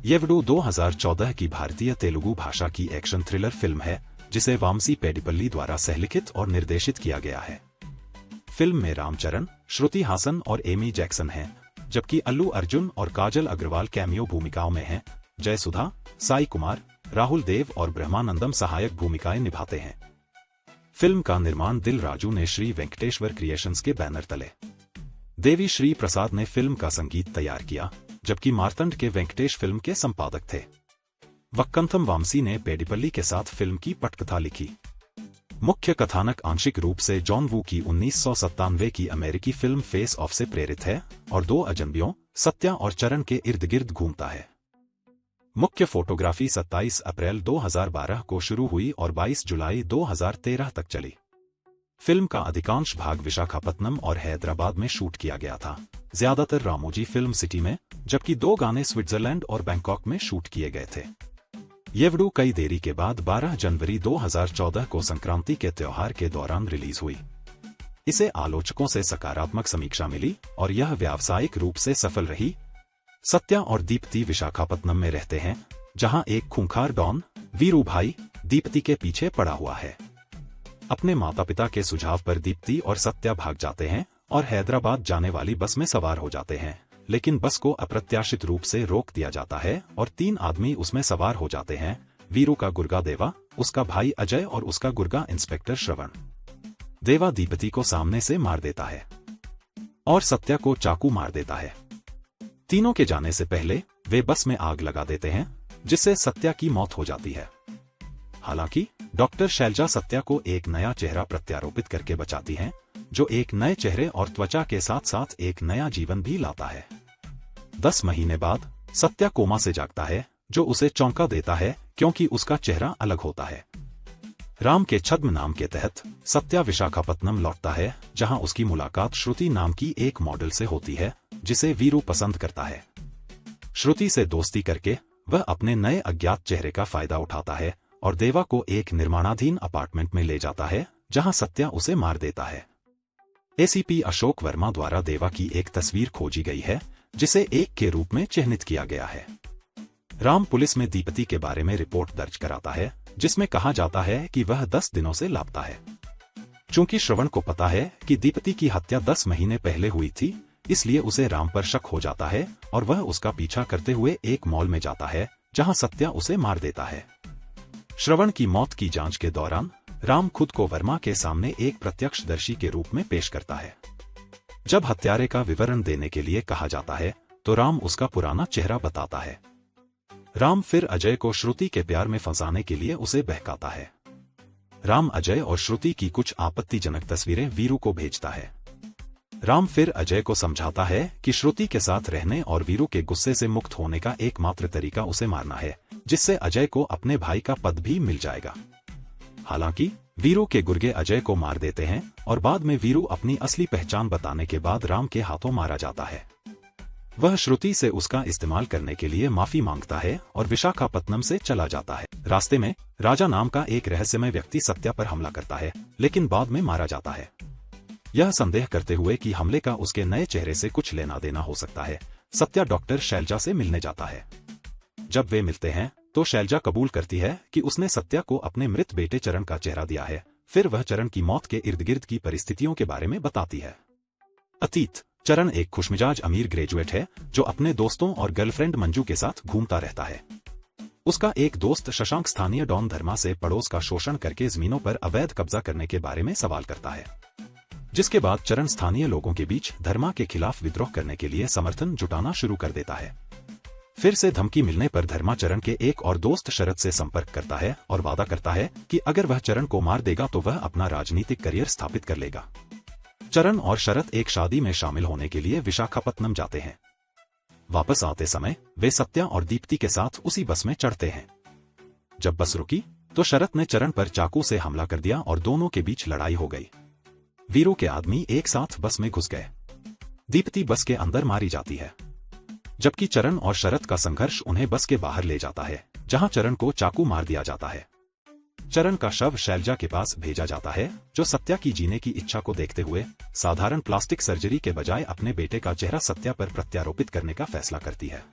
येवडू 2014 की भारतीय तेलुगु भाषा की एक्शन थ्रिलर फिल्म है जिसे वामसी पेडिपल्ली द्वारा सहलिखित और निर्देशित किया गया है। फिल्म में रामचरण, श्रुति हासन और एमी जैक्सन हैं, जबकि अल्लू अर्जुन और काजल अग्रवाल कैमियो भूमिकाओं में हैं। जयसुधा, साई कुमार, राहुल देव और ब्रह्मानंदम सहायक भूमिकाएं निभाते हैं। फिल्म का निर्माण दिल राजू ने श्री वेंकटेश्वर क्रिएशंस के बैनर तले। देवी श्री प्रसाद ने फिल्म का संगीत तैयार किया, जबकि मार्तंड के वेंकटेश फिल्म के संपादक थे। वक्कंथम वामसी ने पेडिपल्ली के साथ फिल्म की पटकथा लिखी। मुख्य कथानक आंशिक रूप से जॉन वू की 1997 की अमेरिकी फिल्म फेस ऑफ से प्रेरित है और दो अजनबियों, सत्या और चरण के इर्द गिर्द घूमता है। मुख्य फोटोग्राफी 27 अप्रैल 2012 को शुरू हुई और 22 जुलाई 2013 तक चली। फिल्म का अधिकांश भाग विशाखापत्तनम और हैदराबाद में शूट किया गया था, ज्यादातर रामोजी फिल्म सिटी में, जबकि 2 गाने स्विट्जरलैंड और बैंकॉक में शूट किए गए थे। येवडू कई देरी के बाद 12 जनवरी 2014 को संक्रांति के त्योहार के दौरान रिलीज हुई। इसे आलोचकों से सकारात्मक समीक्षा मिली और यह व्यावसायिक रूप से सफल रही। सत्या और दीप्ति विशाखापत्तनम में रहते हैं, जहां एक खूंखार डॉन, वीरू भाई, दीप्ति के पीछे पड़ा हुआ है। अपने माता पिता के सुझाव पर दीप्ति और सत्या भाग जाते हैं और हैदराबाद जाने वाली बस में सवार हो जाते हैं, लेकिन बस को अप्रत्याशित रूप से रोक दिया जाता है और 3 आदमी उसमें सवार हो जाते हैं। वीरू का गुर्गा देवा, उसका भाई अजय और उसका गुर्गा इंस्पेक्टर श्रवण। देवा दीप्ति को सामने से मार देता है और सत्या को चाकू मार देता है। तीनों के जाने से पहले वे बस में आग लगा देते हैं, जिससे सत्या की मौत हो जाती है। हालांकि डॉक्टर शैलजा सत्या को एक नया चेहरा प्रत्यारोपित करके बचाती हैं, जो एक नए चेहरे और त्वचा के साथ साथ एक नया जीवन भी लाता है। 10 महीने बाद सत्या कोमा से जागता है, जो उसे चौंका देता है क्योंकि उसका चेहरा अलग होता है। राम के छद्म नाम के तहत सत्या विशाखापत्तनम लौटता है, जहां उसकी मुलाकात श्रुति नाम की एक मॉडल से होती है, जिसे वीरू पसंद करता है। श्रुति से दोस्ती करके वह अपने नए अज्ञात चेहरे का फायदा उठाता है और देवा को एक निर्माणाधीन अपार्टमेंट में ले जाता है, जहां सत्या उसे मार देता है। एसीपी अशोक वर्मा द्वारा देवा की एक तस्वीर खोजी गई है, जिसे 1 के रूप में चिह्नित किया गया है। राम पुलिस में दीप्ति के बारे में रिपोर्ट दर्ज कराता है, जिसमें कहा जाता है कि वह 10 दिनों से लापता है। चूंकि श्रवण को पता है कि दीप्ति की हत्या 10 महीने पहले हुई थी, इसलिए उसे राम पर शक हो जाता है और वह उसका पीछा करते हुए एक मॉल में जाता है, जहां सत्या उसे मार देता है। श्रवण की मौत की जांच के दौरान राम खुद को वर्मा के सामने एक प्रत्यक्षदर्शी के रूप में पेश करता है। जब हत्यारे का विवरण देने के लिए कहा जाता है, तो राम उसका पुराना चेहरा बताता है। राम फिर अजय को श्रुति के प्यार में फंसाने के लिए उसे बहकाता है। राम अजय और श्रुति की कुछ आपत्तिजनक तस्वीरें वीरू को भेजता है। राम फिर अजय को समझाता है कि श्रुति के साथ रहने और वीरू के गुस्से से मुक्त होने का एकमात्र तरीका उसे मारना है, जिससे अजय को अपने भाई का पद भी मिल जाएगा। हालांकि वीरू के गुर्गे अजय को मार देते हैं और बाद में वीरू अपनी असली पहचान बताने के बाद राम के हाथों मारा जाता है। वह श्रुति से उसका इस्तेमाल करने के लिए माफी मांगता है और विशाखापत्तनम से चला जाता है। रास्ते में राजा नाम का एक रहस्यमय व्यक्ति सत्या पर हमला करता है, लेकिन बाद में मारा जाता है। यह संदेह करते हुए कि हमले का उसके नए चेहरे से कुछ लेना देना हो सकता है, सत्या डॉक्टर शैलजा से मिलने जाता है। जब वे मिलते हैं तो शैलजा कबूल करती है कि उसने सत्या को अपने मृत बेटे चरण का चेहरा दिया है। फिर वह चरण की मौत के इर्द गिर्द की परिस्थितियों के बारे में बताती है। अतीत: चरण एक खुशमिजाज अमीर ग्रेजुएट है, जो अपने दोस्तों और गर्लफ्रेंड मंजू के साथ घूमता रहता है। उसका एक दोस्त शशांक स्थानीय डॉन धर्मा से पड़ोस का शोषण करके जमीनों पर अवैध कब्जा करने के बारे में सवाल करता है, जिसके बाद चरण स्थानीय लोगों के बीच धर्मा के खिलाफ विद्रोह करने के लिए समर्थन जुटाना शुरू कर देता है। फिर से धमकी मिलने पर धर्मा चरण के एक और दोस्त शरद से संपर्क करता है और वादा करता है कि अगर वह चरण को मार देगा तो वह अपना राजनीतिक करियर स्थापित कर लेगा। चरण और शरद एक शादी में शामिल होने के लिए विशाखापत्तनम जाते हैं। वापस आते समय वे सत्या और दीप्ति के साथ उसी बस में चढ़ते हैं। जब बस रुकी तो शरद ने चरण पर चाकू से हमला कर दिया और दोनों के बीच लड़ाई हो गई। वीरू के आदमी एक साथ बस में घुस गए। दीप्ति बस के अंदर मारी जाती है, जबकि चरण और शरद का संघर्ष उन्हें बस के बाहर ले जाता है, जहां चरण को चाकू मार दिया जाता है। चरण का शव शैलजा के पास भेजा जाता है, जो सत्या की जीने की इच्छा को देखते हुए साधारण प्लास्टिक सर्जरी के बजाय अपने बेटे का चेहरा सत्या पर प्रत्यारोपित करने का फैसला करती है।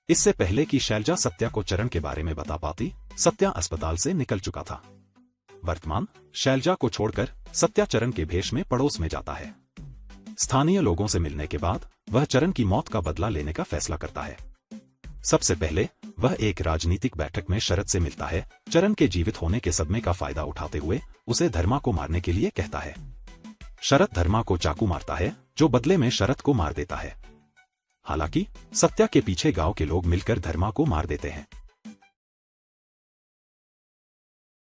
इससे पहले कि शैलजा सत्या को चरण के बारे में बता पाती, सत्या अस्पताल से निकल चुका था। वर्तमान शैलजा को छोड़कर सत्या चरण के भेष में पड़ोस में जाता है। स्थानीय लोगों से मिलने के बाद वह चरण की मौत का बदला लेने का फैसला करता है। सबसे पहले वह एक राजनीतिक बैठक में शरद से मिलता है। चरण के जीवित होने के सदमे का फायदा उठाते हुए उसे धर्मा को मारने के लिए कहता है। शरद धर्मा को चाकू मारता है, जो बदले में शरद को मार देता है। हालांकि सत्या के पीछे गांव के लोग मिलकर धर्मा को मार देते हैं।